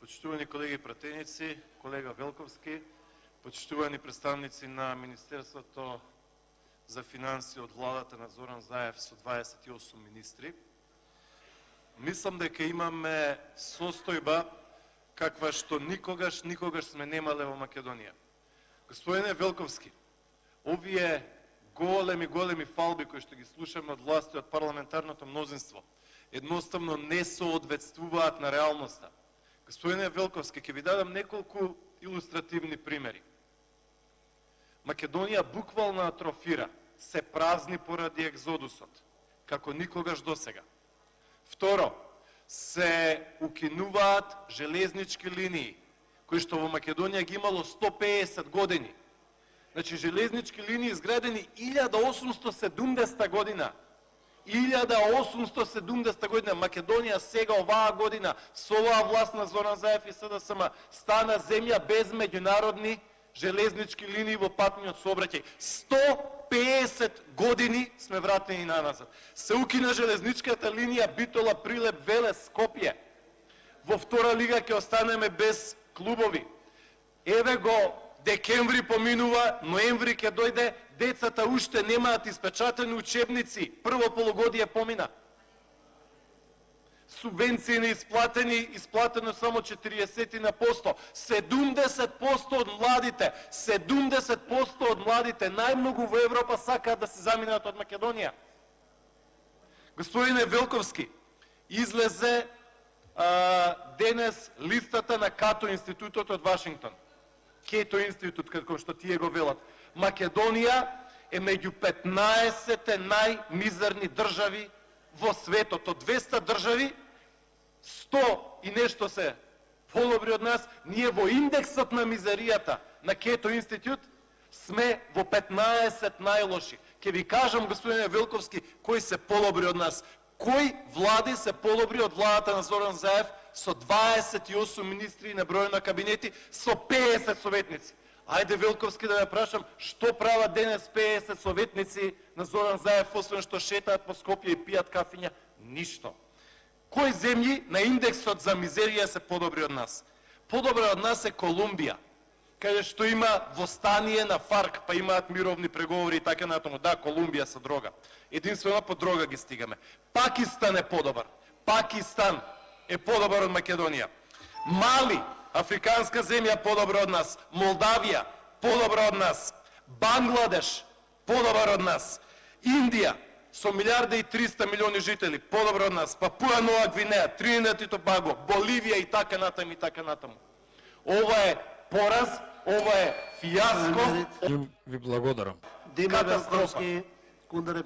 Почитувани колеги пратеници, колега Велковски, почитувани представници на Министерството за финанси од владата на Зоран Заев со 28 министри, мислам дека имаме состојба каква што никогаш сме немале во Македонија. Господине Велковски, овие големи фалби кои што ги слушаме од власти од парламентарното мнозинство едноставно не соодветствуваат на реалноста. Господине Велковски, ќе ви дадам неколку илустративни примери. Македонија буквално атрофира, се празни поради екзодусот, како никогаш досега. Второ, се укинуваат железнички линии, кои што во Македонија ги имало 150 години. Значи, железнички линии изградени 1870 година. 1870 година. Македонија сега, оваа година, со оваа власт на Зоран Заев и СДСМ, стана земја без меѓународни железнички линии во патниот сообраќај. 150 години сме вратени наназад. Се укина железничката линија Битола, Прилеп, Велес, Скопје. Во втора лига ќе останеме без клубови. Еве го, декември поминува, ноември ќе дојде, децата уште немаат испечатени учебници, прво полугодие помина. Субвенции не исплатени, исплатено само 40%. 70% од младите, 70% од младите, најмногу во Европа, сакаат да се заминат од Македонија. Господине Велковски, излезе денес листата на Като институтот од Вашингтон. Кето институт, како што тие го велат. Македонија е меѓу 15 најмизерни држави во светот. Од 200 држави, 100 и нешто се подобри од нас. Ние во индексот на мизеријата на Кето институт сме во 15 најлоши. Ке ви кажам, господине Велковски, кои се подобри од нас. Кои влади се подобри од владата на Зоран Заев со 28 министри на број на кабинети, со 50 советници? Ајде, Велковски, да ја прашам, што прават денес 50 советници на Зоран Заев, освен што шетаат по Скопје и пијат кафиња? Ништо. Кои земји на индексот за мизерија се подобри од нас? Подобра од нас е Колумбија, каде што има востание на ФАРК, па имаат мировни преговори и така натаму. Да, Колумбија со дрога. Единствено по дрога ги стигаме. Пакистан е подобар. Пакистан е подобар од Македонија. Мали, африканска земја, подобра од нас. Молдавија, подобра од нас. Бангладеш, подобар од нас. Индија, со 1.300.000.000 жители, подобра од нас. Папуа Нова Гвинеја, Тринидад и Тобаго, Боливија и така натаму и така натаму. Ова е пораз, ова е фијаско. Ви благодарам. Катастрофа. Благодарам.